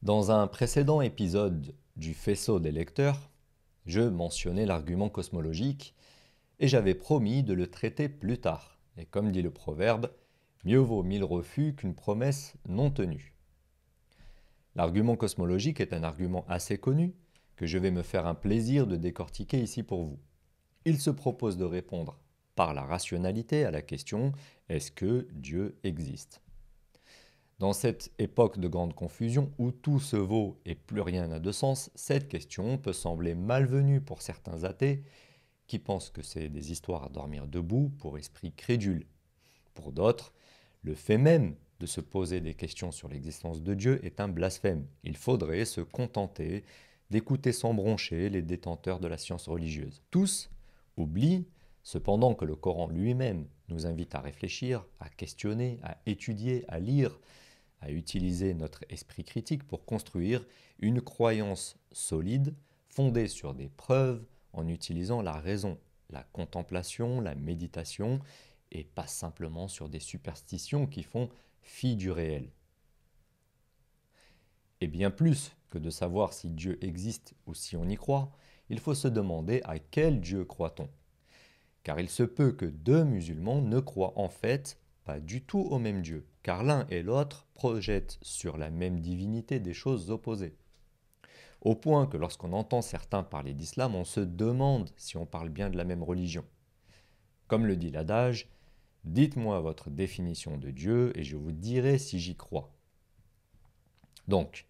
Dans un précédent épisode du faisceau des lecteurs, je mentionnais l'argument cosmologique et j'avais promis de le traiter plus tard. Et comme dit le proverbe, mieux vaut 1000 refus qu'une promesse non tenue. L'argument cosmologique est un argument assez connu que je vais me faire un plaisir de décortiquer ici pour vous. Il se propose de répondre par la rationalité à la question est-ce que Dieu existe? Dans cette époque de grande confusion où tout se vaut et plus rien n'a de sens, cette question peut sembler malvenue pour certains athées qui pensent que c'est des histoires à dormir debout pour esprits crédules. Pour d'autres, le fait même de se poser des questions sur l'existence de Dieu est un blasphème. Il faudrait se contenter d'écouter sans broncher les détenteurs de la science religieuse. Tous oublient cependant que le Coran lui-même nous invite à réfléchir, à questionner, à étudier, à lire, à utiliser notre esprit critique pour construire une croyance solide fondée sur des preuves en utilisant la raison, la contemplation, la méditation et pas simplement sur des superstitions qui font fi du réel. Et bien plus que de savoir si Dieu existe ou si on y croit, il faut se demander à quel Dieu croit-on. Car il se peut que deux musulmans ne croient en fait pas du tout au même Dieu, car l'un et l'autre projettent sur la même divinité des choses opposées. Au point que lorsqu'on entend certains parler d'islam, on se demande si on parle bien de la même religion. Comme le dit l'adage, dites-moi votre définition de Dieu et je vous dirai si j'y crois. Donc,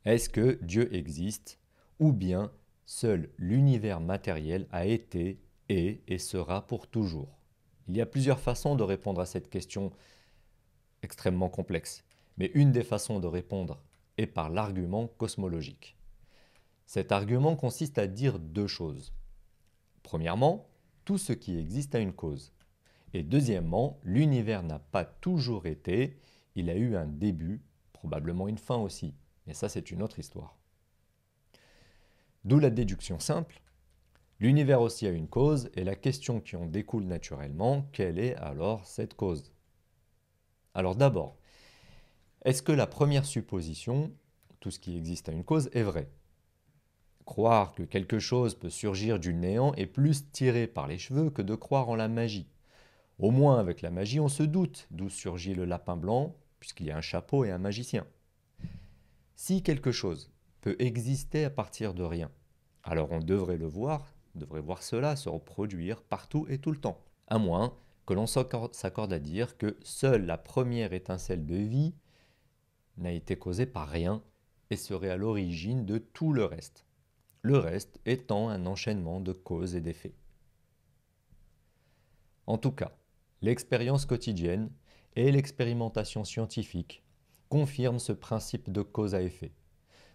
est-ce que Dieu existe ou bien seul l'univers matériel a été, est et sera pour toujours? Il y a plusieurs façons de répondre à cette question extrêmement complexe, mais une des façons de répondre est par l'argument cosmologique. Cet argument consiste à dire deux choses. Premièrement, tout ce qui existe a une cause. Et deuxièmement, l'univers n'a pas toujours été, il a eu un début, probablement une fin aussi. Mais ça, c'est une autre histoire. D'où la déduction simple. L'univers aussi a une cause, et la question qui en découle naturellement, quelle est alors cette cause? Alors d'abord, est-ce que la première supposition, tout ce qui existe a une cause, est vraie? Croire que quelque chose peut surgir du néant est plus tiré par les cheveux que de croire en la magie. Au moins avec la magie, on se doute d'où surgit le lapin blanc, puisqu'il y a un chapeau et un magicien. Si quelque chose peut exister à partir de rien, alors on devrait devrait voir cela se reproduire partout et tout le temps. À moins que l'on s'accorde à dire que seule la première étincelle de vie n'a été causée par rien et serait à l'origine de tout le reste. Le reste étant un enchaînement de causes et d'effets. En tout cas, l'expérience quotidienne et l'expérimentation scientifique confirment ce principe de cause à effet.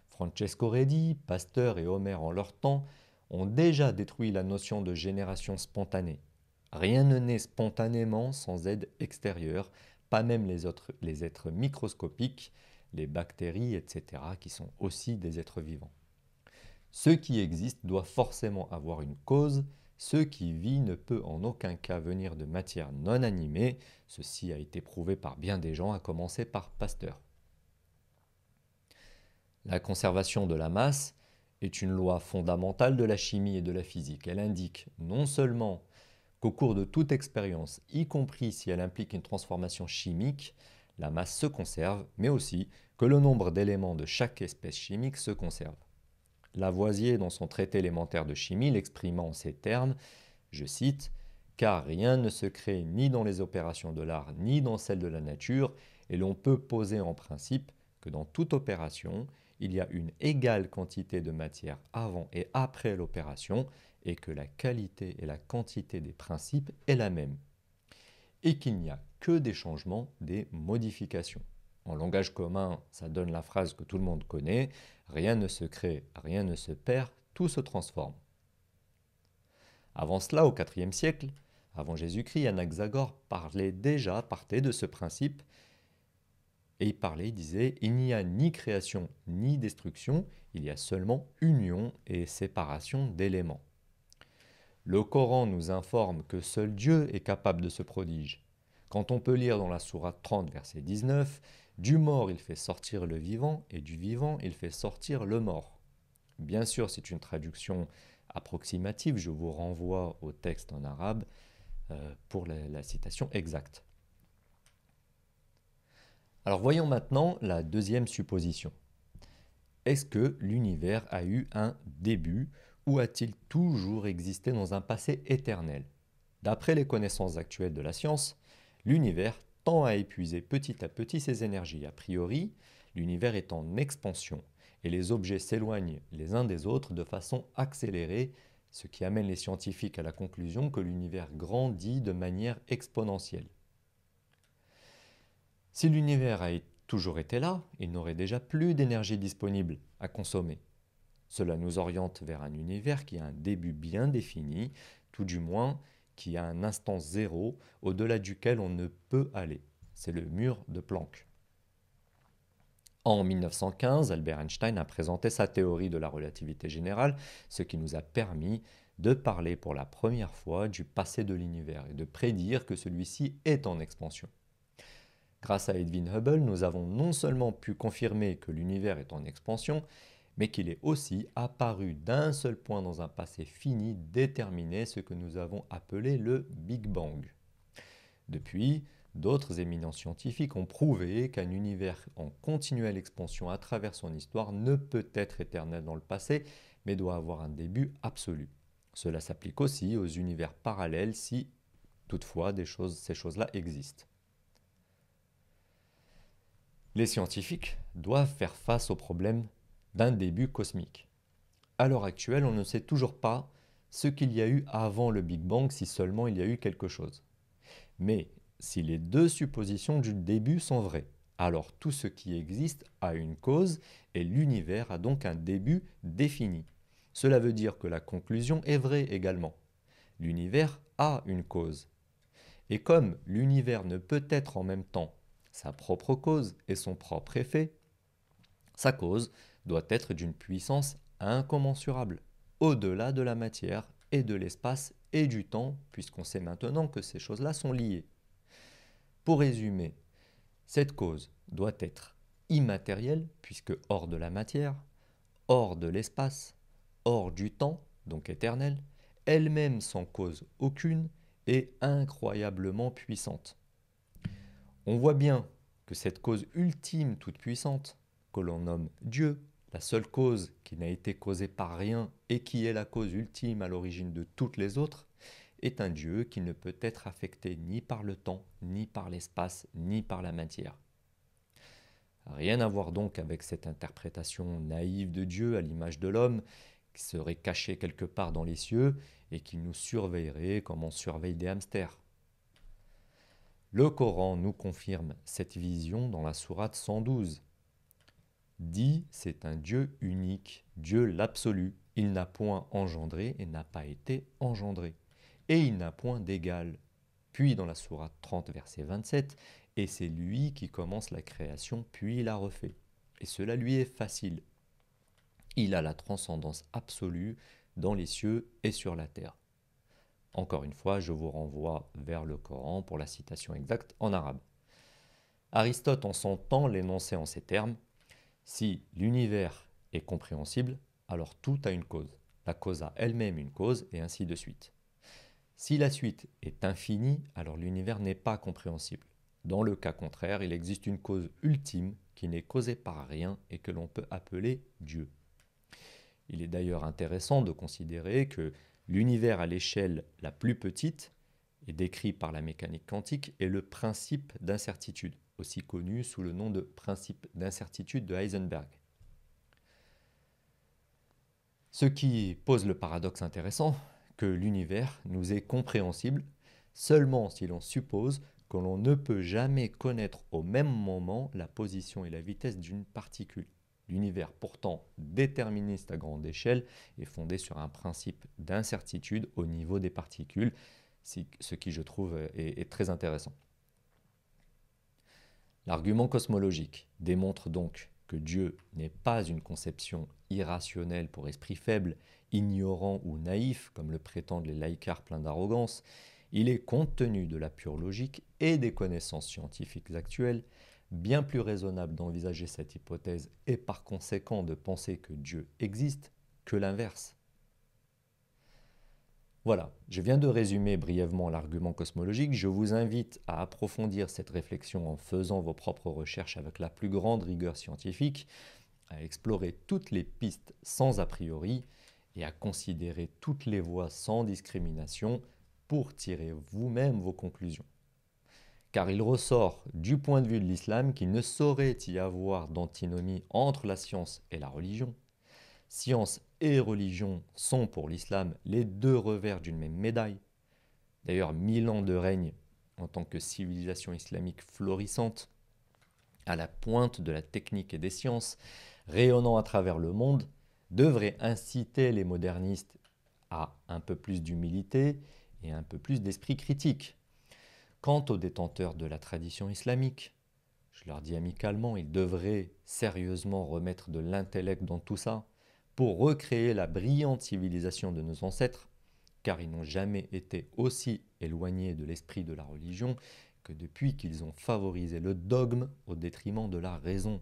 Francesco Redi, Pasteur et Homer en leur temps ont déjà détruit la notion de génération spontanée. Rien ne naît spontanément sans aide extérieure, pas même les êtres microscopiques, les bactéries, etc., qui sont aussi des êtres vivants. Ce qui existe doit forcément avoir une cause. Ce qui vit ne peut en aucun cas venir de matière non animée. Ceci a été prouvé par bien des gens, à commencer par Pasteur. La conservation de la masse est une loi fondamentale de la chimie et de la physique. Elle indique non seulement qu'au cours de toute expérience, y compris si elle implique une transformation chimique, la masse se conserve, mais aussi que le nombre d'éléments de chaque espèce chimique se conserve. Lavoisier, dans son traité élémentaire de chimie, l'exprimant en ces termes, je cite, « Car rien ne se crée ni dans les opérations de l'art ni dans celles de la nature, et l'on peut poser en principe que dans toute opération, il y a une égale quantité de matière avant et après l'opération, et que la qualité et la quantité des principes est la même, et qu'il n'y a que des changements, des modifications. » En langage commun, ça donne la phrase que tout le monde connaît, rien ne se crée, rien ne se perd, tout se transforme. Avant cela, au IVe siècle, avant Jésus-Christ, Anaxagore partait de ce principe, et il disait, il n'y a ni création ni destruction, il y a seulement union et séparation d'éléments. Le Coran nous informe que seul Dieu est capable de ce prodige. Quand on peut lire dans la sourate 30, verset 19, Du mort, il fait sortir le vivant, et du vivant, il fait sortir le mort. Bien sûr, c'est une traduction approximative, je vous renvoie au texte en arabe pour la citation exacte. Alors voyons maintenant la deuxième supposition. Est-ce que l'univers a eu un début ou a-t-il toujours existé dans un passé éternel? D'après les connaissances actuelles de la science, l'univers tend à épuiser petit à petit ses énergies. A priori, l'univers est en expansion et les objets s'éloignent les uns des autres de façon accélérée, ce qui amène les scientifiques à la conclusion que l'univers grandit de manière exponentielle. Si l'univers a toujours été là, il n'aurait déjà plus d'énergie disponible à consommer. Cela nous oriente vers un univers qui a un début bien défini, tout du moins qui a un instant zéro au-delà duquel on ne peut aller. C'est le mur de Planck. En 1915, Albert Einstein a présenté sa théorie de la relativité générale, ce qui nous a permis de parler pour la première fois du passé de l'univers et de prédire que celui-ci est en expansion. Grâce à Edwin Hubble, nous avons non seulement pu confirmer que l'univers est en expansion, mais qu'il est aussi apparu d'un seul point dans un passé fini déterminé, ce que nous avons appelé le Big Bang. Depuis, d'autres éminents scientifiques ont prouvé qu'un univers en continuelle expansion à travers son histoire ne peut être éternel dans le passé, mais doit avoir un début absolu. Cela s'applique aussi aux univers parallèles si, toutefois, ces choses-là existent. Les scientifiques doivent faire face au problème d'un début cosmique. À l'heure actuelle, on ne sait toujours pas ce qu'il y a eu avant le Big Bang si seulement il y a eu quelque chose. Mais si les deux suppositions du début sont vraies, alors tout ce qui existe a une cause et l'univers a donc un début défini. Cela veut dire que la conclusion est vraie également. L'univers a une cause. Et comme l'univers ne peut être en même temps sa propre cause et son propre effet, sa cause doit être d'une puissance incommensurable, au-delà de la matière et de l'espace et du temps, puisqu'on sait maintenant que ces choses-là sont liées. Pour résumer, cette cause doit être immatérielle, puisque hors de la matière, hors de l'espace, hors du temps, donc éternelle, elle-même sans cause aucune et incroyablement puissante. On voit bien que cette cause ultime toute puissante, que l'on nomme Dieu, la seule cause qui n'a été causée par rien et qui est la cause ultime à l'origine de toutes les autres, est un Dieu qui ne peut être affecté ni par le temps, ni par l'espace, ni par la matière. Rien à voir donc avec cette interprétation naïve de Dieu à l'image de l'homme, qui serait caché quelque part dans les cieux et qui nous surveillerait comme on surveille des hamsters. Le Coran nous confirme cette vision dans la sourate 112. Dit, c'est un Dieu unique, Dieu l'absolu. Il n'a point engendré et n'a pas été engendré. Et il n'a point d'égal. Puis dans la sourate 30, verset 27, et c'est lui qui commence la création, puis la refait. Et cela lui est facile. Il a la transcendance absolue dans les cieux et sur la terre. Encore une fois, je vous renvoie vers le Coran pour la citation exacte en arabe. Aristote en son temps l'énonçait en ces termes. Si l'univers est compréhensible, alors tout a une cause. La cause a elle-même une cause, et ainsi de suite. Si la suite est infinie, alors l'univers n'est pas compréhensible. Dans le cas contraire, il existe une cause ultime qui n'est causée par rien et que l'on peut appeler Dieu. Il est d'ailleurs intéressant de considérer que l'univers à l'échelle la plus petite, est décrit par la mécanique quantique, est le principe d'incertitude, aussi connu sous le nom de principe d'incertitude de Heisenberg. Ce qui pose le paradoxe intéressant que l'univers nous est compréhensible seulement si l'on suppose que l'on ne peut jamais connaître au même moment la position et la vitesse d'une particule. L'univers, pourtant déterministe à grande échelle, est fondé sur un principe d'incertitude au niveau des particules, ce qui, je trouve, est très intéressant. L'argument cosmologique démontre donc que Dieu n'est pas une conception irrationnelle pour esprits faibles, ignorants ou naïfs, comme le prétendent les laïcards pleins d'arrogance. Il est, compte tenu de la pure logique et des connaissances scientifiques actuelles, bien plus raisonnable d'envisager cette hypothèse et par conséquent de penser que Dieu existe que l'inverse. Voilà, je viens de résumer brièvement l'argument cosmologique. Je vous invite à approfondir cette réflexion en faisant vos propres recherches avec la plus grande rigueur scientifique, à explorer toutes les pistes sans a priori et à considérer toutes les voies sans discrimination pour tirer vous-même vos conclusions. Car il ressort du point de vue de l'islam qu'il ne saurait y avoir d'antinomie entre la science et la religion. Science et religion sont pour l'islam les deux revers d'une même médaille. D'ailleurs, 1000 ans de règne en tant que civilisation islamique florissante, à la pointe de la technique et des sciences, rayonnant à travers le monde, devrait inciter les modernistes à un peu plus d'humilité et un peu plus d'esprit critique. Quant aux détenteurs de la tradition islamique, je leur dis amicalement, ils devraient sérieusement remettre de l'intellect dans tout ça pour recréer la brillante civilisation de nos ancêtres, car ils n'ont jamais été aussi éloignés de l'esprit de la religion que depuis qu'ils ont favorisé le dogme au détriment de la raison.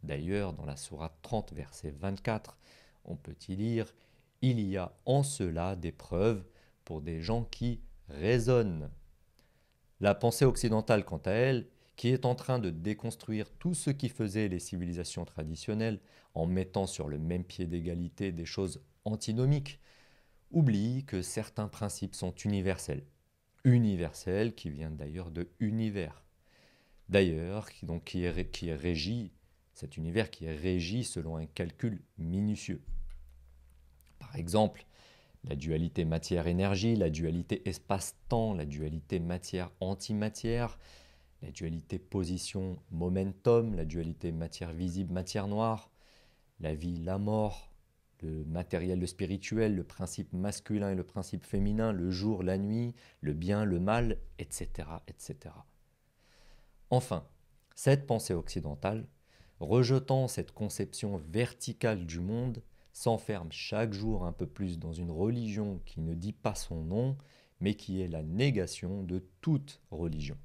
D'ailleurs, dans la sourate 30, verset 24, on peut y lire « Il y a en cela des preuves pour des gens qui raisonnent ». La pensée occidentale, quant à elle, qui est en train de déconstruire tout ce qui faisait les civilisations traditionnelles en mettant sur le même pied d'égalité des choses antinomiques, oublie que certains principes sont universels. Universel qui vient d'ailleurs de univers. D'ailleurs, cet univers qui est régi selon un calcul minutieux. Par exemple, la dualité matière-énergie, la dualité espace-temps, la dualité matière-antimatière, la dualité position-momentum, la dualité matière visible, matière noire, la vie, la mort, le matériel, le spirituel, le principe masculin et le principe féminin, le jour, la nuit, le bien, le mal, etc., etc. Enfin, cette pensée occidentale, rejetant cette conception verticale du monde, s'enferme chaque jour un peu plus dans une religion qui ne dit pas son nom, mais qui est la négation de toute religion.